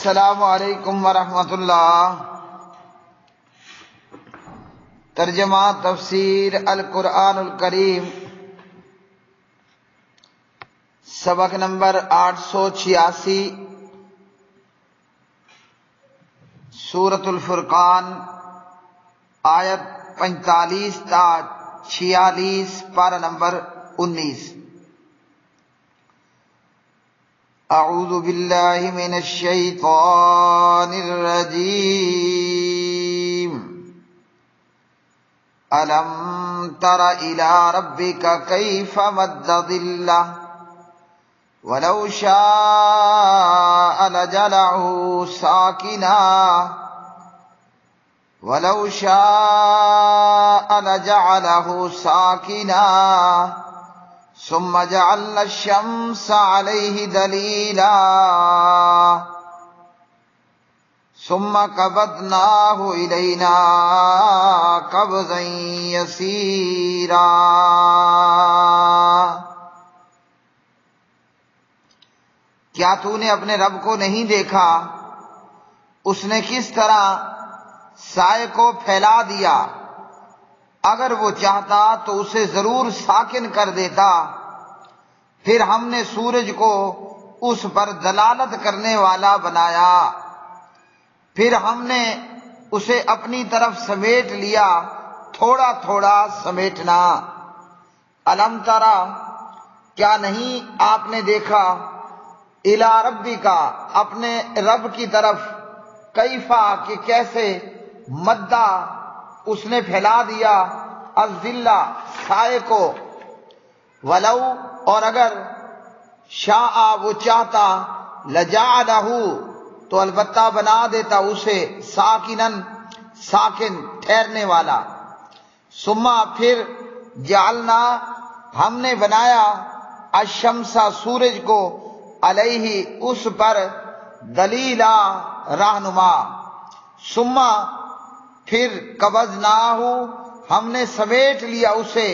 السلام علیکم ورحمۃ اللہ۔ ترجمہ تفسیر القرآن الکریم، سبق نمبر 886، سورۃ الفرقان، آیت 45 تا 46، پارہ نمبر 19۔ اعوذ باللہ من الشیطان الرجیم۔ الم تر الی ربک کیف مد ظلہ ولو شاء لجعله ساکنا ثم جعلنا الشمس علیہ دلیلا ثم قبضناہ الینا قبضا یسیرا۔ کیا تو نے اپنے رب کو نہیں دیکھا؟ اس نے کس طرح سائے کو پھیلا دیا، اگر وہ چاہتا تو اسے ضرور ساکن کر دیتا۔ پھر ہم نے سورج کو اس پر دلالت کرنے والا بنایا، پھر ہم نے اسے اپنی طرف سمیٹ لیا، تھوڑا تھوڑا سمیٹنا۔ الم ترا، کیا نہیں آپ نے دیکھا، الی ربی کا، اپنے رب کی طرف، کیفا کہ کیسے، مدہ اس نے پھیلا دیا، الظلہ سائے کو، ولو اور اگر، شاء وہ چاہتا، لجعلہ تو البتہ بنا دیتا اسے، ساکنن ساکن ٹھہرنے والا۔ ثم پھر، جعلنا ہم نے بنایا، الشمس سورج کو، علیہ اس پر، دلیلا رہنما۔ ثم پھر، قبضناہ ہم نے سمیٹ لیا اسے،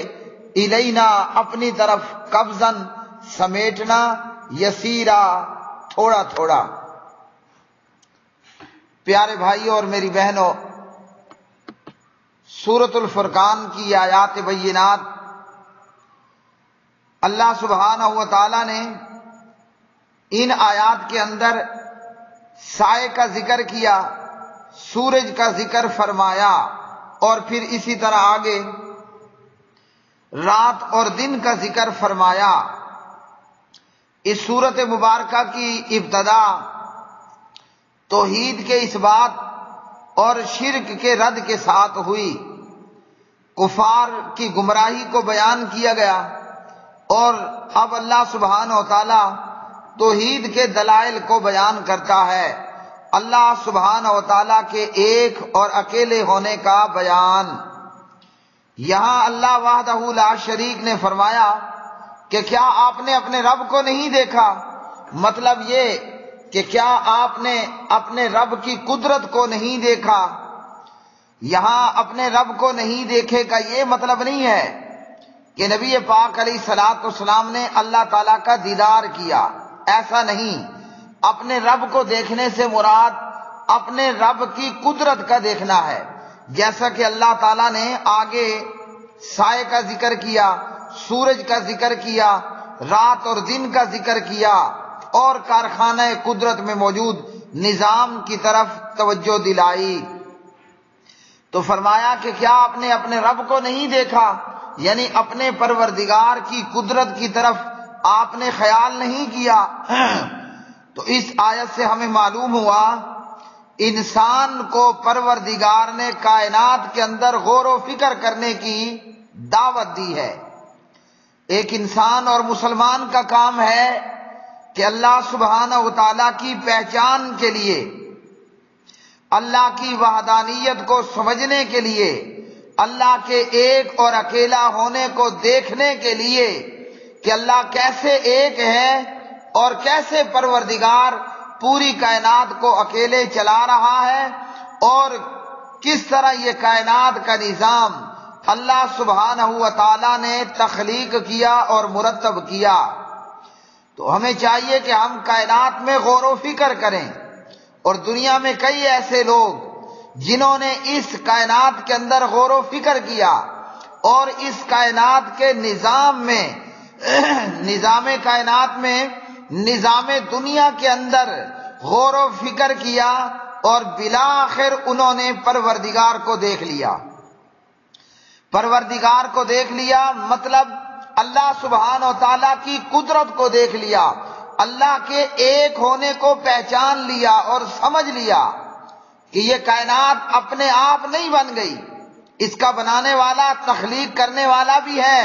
الینا اپنی طرف، قبضاً سمیٹنا، یسیرا تھوڑا تھوڑا۔ پیارے بھائیوں اور میری بہنوں، سورۃ الفرقان کی آیات بینات، اللہ سبحانہ و تعالی نے ان آیات کے اندر سائے کا ذکر کیا، سورج کا ذکر فرمایا، اور پھر اسی طرح آگے رات اور دن کا ذکر فرمایا۔ اس سورت مبارکہ کی ابتدا توحید کے اس بات اور شرک کے رد کے ساتھ ہوئی، کفار کی گمراہی کو بیان کیا گیا، اور اب اللہ سبحانہ و تعالی توحید کے دلائل کو بیان کرتا ہے، اللہ سبحانہ و تعالیٰ کے ایک اور اکیلے ہونے کا بیان۔ یہاں اللہ وحدہ لا شریک نے فرمایا کہ کیا آپ نے اپنے رب کو نہیں دیکھا؟ مطلب یہ کہ کیا آپ نے اپنے رب کی قدرت کو نہیں دیکھا؟ یہاں اپنے رب کو نہیں دیکھے کا یہ مطلب نہیں ہے کہ نبی پاک علیہ الصلوۃ والسلام نے اللہ تعالیٰ کا دیدار کیا، ایسا نہیں۔ اپنے رب کو دیکھنے سے مراد اپنے رب کی قدرت کا دیکھنا ہے، جیسا کہ اللہ تعالیٰ نے آگے سائے کا ذکر کیا، سورج کا ذکر کیا، رات اور دن کا ذکر کیا، اور کارخانہ قدرت میں موجود نظام کی طرف توجہ دلائی۔ تو فرمایا کہ کیا آپ نے اپنے رب کو نہیں دیکھا، یعنی اپنے پروردگار کی قدرت کی طرف آپ نے خیال نہیں کیا۔ تو اس آیت سے ہمیں معلوم ہوا انسان کو پروردگار نے کائنات کے اندر غور و فکر کرنے کی دعوت دی ہے۔ ایک انسان اور مسلمان کا کام ہے کہ اللہ سبحانہ و تعالیٰ کی پہچان کے لیے، اللہ کی وحدانیت کو سمجھنے کے لیے، اللہ کے ایک اور اکیلا ہونے کو دیکھنے کے لیے کہ اللہ کیسے ایک ہے اور کیسے پروردگار پوری کائنات کو اکیلے چلا رہا ہے، اور کس طرح یہ کائنات کا نظام اللہ سبحانہ و تعالیٰ نے تخلیق کیا اور مرتب کیا۔ تو ہمیں چاہیے کہ ہم کائنات میں غور و فکر کریں، اور دنیا میں کئی ایسے لوگ جنہوں نے اس کائنات کے اندر غور و فکر کیا اور اس کائنات کے نظام میں کائنات میں نظام دنیا کے اندر غور و فکر کیا اور بالآخر انہوں نے پروردگار کو دیکھ لیا۔ پروردگار کو دیکھ لیا مطلب اللہ سبحانہ و تعالیٰ کی قدرت کو دیکھ لیا، اللہ کے ایک ہونے کو پہچان لیا اور سمجھ لیا کہ یہ کائنات اپنے آپ نہیں بن گئی، اس کا بنانے والا، تخلیق کرنے والا بھی ہے،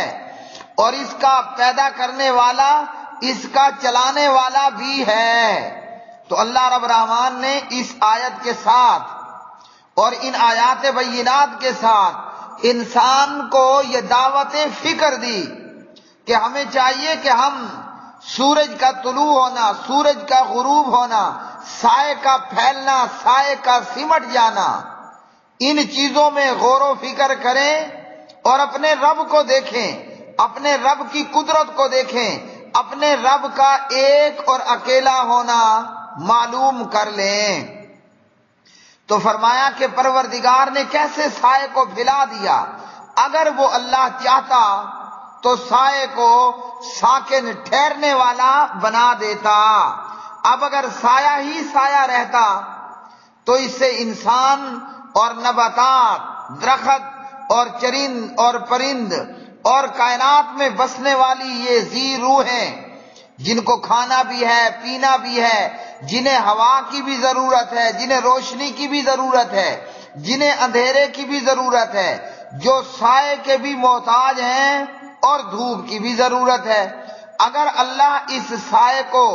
اور اس کا پیدا کرنے والا، اس کا چلانے والا بھی ہے۔ تو اللہ رب الرحمن نے اس آیت کے ساتھ اور ان آیات بینات کے ساتھ انسان کو یہ دعوت فکر دی کہ ہمیں چاہیے کہ ہم سورج کا طلوع ہونا، سورج کا غروب ہونا، سائے کا پھیلنا، سائے کا سمٹ جانا، ان چیزوں میں غور و فکر کریں اور اپنے رب کو دیکھیں، اپنے رب کی قدرت کو دیکھیں، اپنے رب کا ایک اور اکیلا ہونا معلوم کر لیں۔ تو فرمایا کہ پروردگار نے کیسے سائے کو پھیلا دیا، اگر وہ اللہ چاہتا تو سائے کو ساکن ٹھہرنے والا بنا دیتا۔ اب اگر سایہ ہی سایہ رہتا تو اس سے انسان اور نباتات، درخت اور چرند اور پرند اور کائنات میں بسنے والی یہ ذی روحیں جن کو کھانا بھی ہے، پینا بھی ہے، جنہیں ہوا کی بھی ضرورت ہے، جنہیں روشنی کی بھی ضرورت ہے، جنہیں اندھیرے کی بھی ضرورت ہے، جو سائے کے بھی محتاج ہیں اور دھوپ کی بھی ضرورت ہے، اگر اللہ اس سائے کو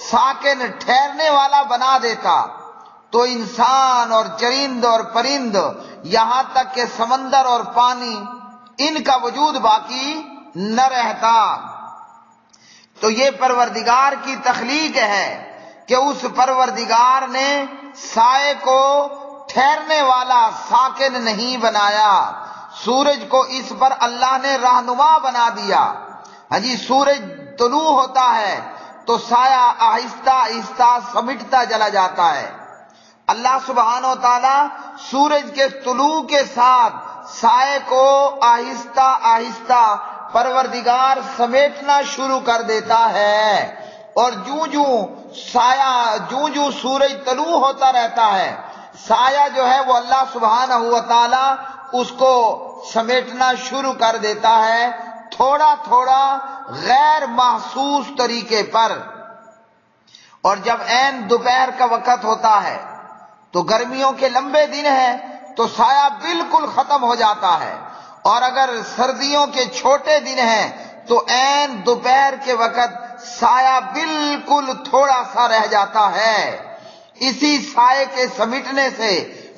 ساکن ٹھہرنے والا بنا دیتا تو انسان اور چرند اور پرند یہاں تک کہ سمندر اور پانی ان کا وجود باقی نہ رہتا۔ تو یہ پروردگار کی تخلیق ہے کہ اس پروردگار نے سائے کو ٹھہرنے والا ساکن نہیں بنایا، سورج کو اس پر اللہ نے رہنما بنا دیا۔ جی سورج طلوع ہوتا ہے تو سایہ آہستہ آہستہ سمٹتا چلا جاتا ہے۔ اللہ سبحانہ و تعالی سورج کے طلوع کے ساتھ سائے کو آہستہ آہستہ پروردگار سمیٹنا شروع کر دیتا ہے، اور جوں سورج طلوع ہوتا رہتا ہے، سایہ جو ہے وہ اللہ سبحانہ و تعالی اس کو سمیٹنا شروع کر دیتا ہے، تھوڑا تھوڑا غیر محسوس طریقے پر۔ اور جب عین دوپہر کا وقت ہوتا ہے تو گرمیوں کے لمبے دن ہیں تو سایہ بالکل ختم ہو جاتا ہے، اور اگر سردیوں کے چھوٹے دن ہیں تو عین دوپہر کے وقت سایہ بالکل تھوڑا سا رہ جاتا ہے۔ اسی سائے کے سمیٹنے سے،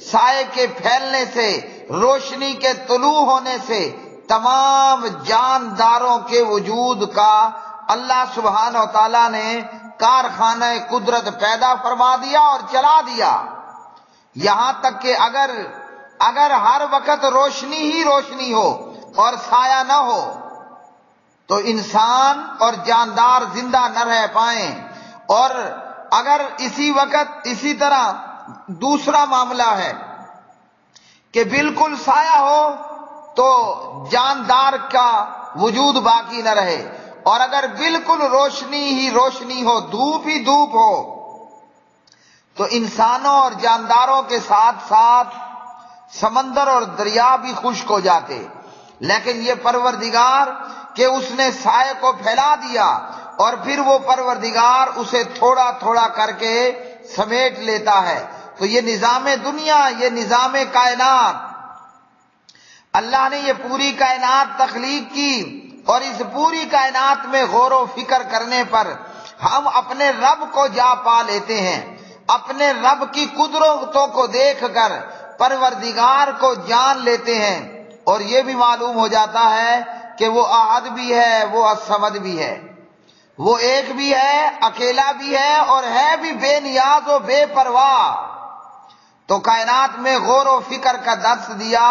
سائے کے پھیلنے سے، روشنی کے طلوع ہونے سے تمام جانداروں کے وجود کا اللہ سبحانہ و تعالیٰ نے کارخانہ قدرت پیدا فرما دیا اور چلا دیا، یہاں تک کہ اگر ہر وقت روشنی ہی روشنی ہو اور سایہ نہ ہو تو انسان اور جاندار زندہ نہ رہ پائیں، اور اگر اسی طرح دوسرا معاملہ ہے کہ بالکل سایہ ہو تو جاندار کا وجود باقی نہ رہے، اور اگر بالکل روشنی ہی روشنی ہو، دھوپ ہی دھوپ ہو تو انسانوں اور جانداروں کے ساتھ ساتھ سمندر اور دریا بھی خشک ہو جاتے۔ لیکن یہ پروردگار کہ اس نے سائے کو پھیلا دیا اور پھر وہ پروردگار اسے تھوڑا تھوڑا کر کے سمیٹ لیتا ہے۔ تو یہ نظام دنیا، یہ نظام کائنات، اللہ نے یہ پوری کائنات تخلیق کی، اور اس پوری کائنات میں غور و فکر کرنے پر ہم اپنے رب کو جا پا لیتے ہیں، اپنے رب کی قدرتوں کو دیکھ کر پروردگار کو جان لیتے ہیں، اور یہ بھی معلوم ہو جاتا ہے کہ وہ احد بھی ہے، وہ الصمد بھی ہے، وہ ایک بھی ہے، اکیلا بھی ہے، اور ہے بھی بے نیاز و بے پرواہ۔ تو کائنات میں غور و فکر کا درس دیا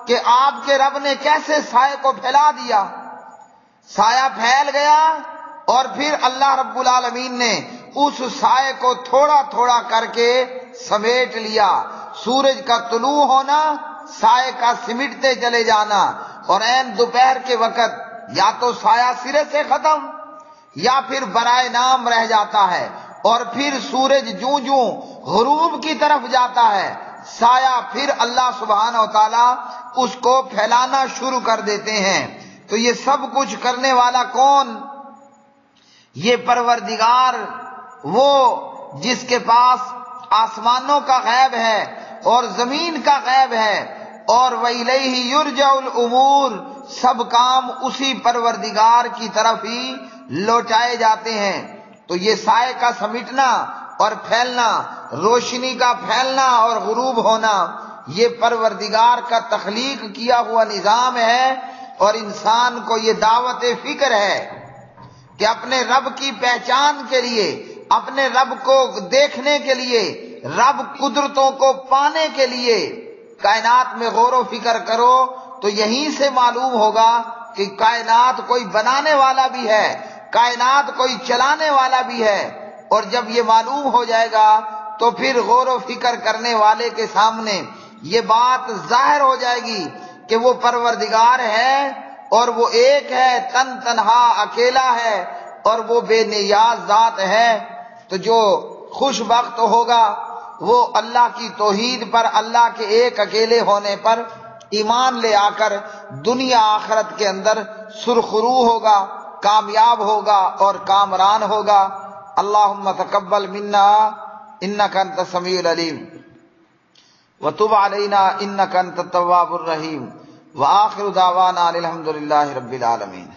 کہ آپ کے رب نے کیسے سائے کو پھیلا دیا، سایہ پھیل گیا، اور پھر اللہ رب العالمین نے اس سائے کو تھوڑا تھوڑا کر کے سمیٹ لیا۔ سورج کا طلوع ہونا، سائے کا سمٹتے چلے جانا، اور عین دوپہر کے وقت یا تو سایہ سرے سے ختم یا پھر برائے نام رہ جاتا ہے، اور پھر سورج جوں جوں غروب کی طرف جاتا ہے، سایہ پھر اللہ سبحانہ و تعالی اس کو پھیلانا شروع کر دیتے ہیں۔ تو یہ سب کچھ کرنے والا کون؟ یہ پروردگار، وہ جس کے پاس آسمانوں کا غیب ہے اور زمین کا غیب ہے، اور وَإِلَيْهِ يُرْجَعُ الْأُمُورُ، سب کام اسی پروردگار کی طرف ہی لوٹائے جاتے ہیں۔ تو یہ سائے کا سمیٹنا اور پھیلنا، روشنی کا پھیلنا اور غروب ہونا، یہ پروردگار کا تخلیق کیا ہوا نظام ہے، اور انسان کو یہ دعوت فکر ہے کہ اپنے رب کی پہچان کے لیے، اپنے رب کو دیکھنے کے لیے، رب قدرتوں کو پانے کے لیے کائنات میں غور و فکر کرو، تو یہیں سے معلوم ہوگا کہ کائنات کوئی بنانے والا بھی ہے، کائنات کوئی چلانے والا بھی ہے۔ اور جب یہ معلوم ہو جائے گا تو پھر غور و فکر کرنے والے کے سامنے یہ بات ظاہر ہو جائے گی کہ وہ پروردگار ہے، اور وہ ایک ہے، تن تنہا اکیلا ہے، اور وہ بے نیاز ذات ہے۔ تو جو خوش بخت ہوگا وہ اللہ کی توحید پر، اللہ کے ایک اکیلے ہونے پر ایمان لے آ کر دنیا آخرت کے اندر سرخرو ہوگا، کامیاب ہوگا اور کامران ہوگا۔ اللہم تقبل منا انک انت السمیع العلیم وتب علینا انک انت التواب الرحیم، وآخر دعوانا الحمد للہ رب العالمین۔